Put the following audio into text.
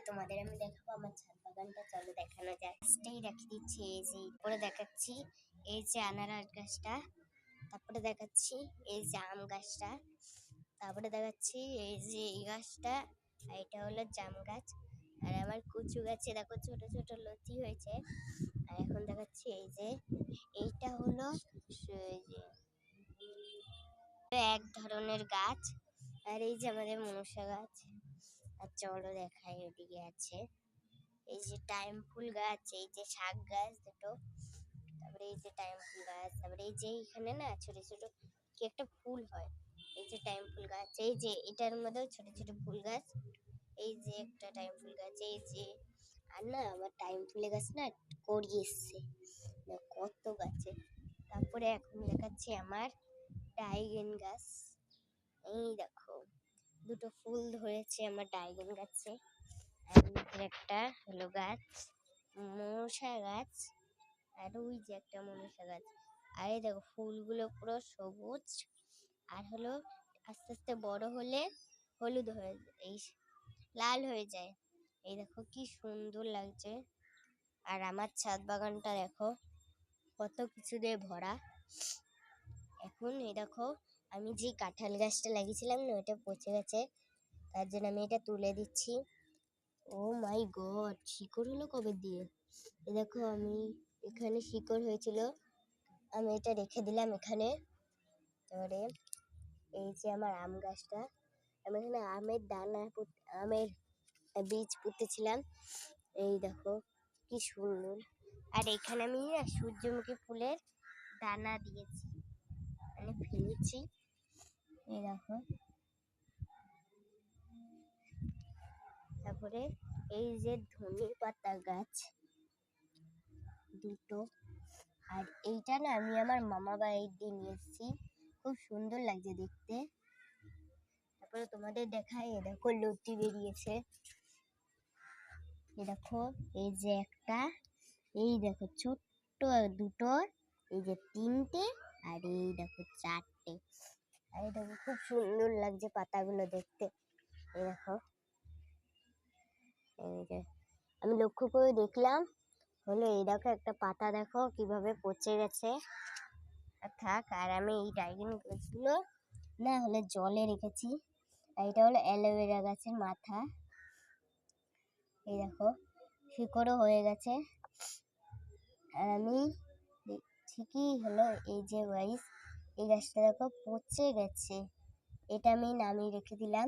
তোমাদের আমি দেখাবো আমার ছাদ বাগানটা, চলো দেখানো যায়। ফার্স্টেই রেখে দিচ্ছি এই যে, পরে দেখাচ্ছি এই যে আনারস গাছটা, তারপরে দেখাচ্ছি এই যে আম গাছটা, তারপরে দেখাচ্ছি এই যে এই গাছটা, এটা হলো জাম গাছ। আর আমার কচু গাছে দেখো ছোট ছোট লতি হয়েছে। আর এখন দেখাচ্ছি এই যে এইটা হলো এই যে এক ধরনের গাছ। আর এই যে আমাদের মনসা গাছ। আর চলো দেখাই ওদিকে আছে এই যে টাইম ফুল গাছ, এই যে শাক গাছ দুটো, তারপরে এই যে টাইম ফুল গাছ, তারপরে এই যে এখানে না ছোট ছোট কি একটা ফুল হয়, এই যে টাইম ফুল গাছ, এই যে এটার মধ্যেও ছোট ছোট ফুল গাছ, এই যে একটা টাইম ফুল গাছ, এই যে আর না আমার টাইম ফুলের গাছ না কড়ি এসছে কত গাছে। তারপরে এখন দেখাচ্ছি আমার ডাইগেন গাছ, এই দেখো দুটো ফুল ধরেছে আমার ডাইগেন গাছে। আর একটা হলো গাছ মনসা গাছ, আর ওই যে একটা মনসা গাছ। আর এই দেখো ফুলগুলো পুরো সবুজ, আর হলো আস্তে আস্তে বড় হলে হলুদ হয়ে এই লাল হয়ে যায়। এই দেখো কি সুন্দর লাগছে। আর আমার ছাদ বাগানটা দেখো কত কিছু দিয়ে ভরা। এখন এই দেখো আমি যে কাঁঠাল গাছটা লাগিয়েছিলাম না ওটা পচে গেছে, তার জন্য আমি এটা তুলে দিচ্ছি। ও মাই গড, শিকড় হলো কবে দিয়ে। দেখো আমি এখানে শিকড় হয়েছিল, আমি এটা রেখে দিলাম এখানে। তারপরে এই যে আমার আম গাছটা, আমি এখানে আমের দানা আমের বীজ পুঁতেছিলাম, এই দেখো কি সুন্দর। আর এখানে আমি সূর্যমুখী ফুলের দানা দিয়েছি, মানে ফেলেছি, এই দেখো। তারপরে এই যে ধনে পাতা গাছ দুটো, আর এইটা না আমি আমার মামা বাড়িতে নিয়ে এসেছি, খুব সুন্দর লাগছে দেখতে। তারপরে তোমাদের দেখাই, এ দেখো লতি বেরিয়েছে, এ দেখো এই যে একটা, এই দেখো ছোট্ট দুটো, এই যে তিনটে, আর এই দেখো চারটে। আর এই দেখো খুব সুন্দর লাগছে পাতাগুলো দেখতে। এই দেখো এই যে আমি লক্ষ্য করে দেখলাম হলো এই দেখো একটা পাতা দেখো কিভাবে পচে গেছে। থাক, আর আমি এই ডাইগেন গাছগুলো না হলে জলে রেখেছি। আর এটা হলো অ্যালোভেরা গাছের মাথা, এই দেখো শিকড়ও হয়ে গেছে। আর আমি দেখছি কি হলো এই যে গাইস এই গাছটা দেখো পচে গেছে, এটা আমি নামিয়ে রেখে দিলাম।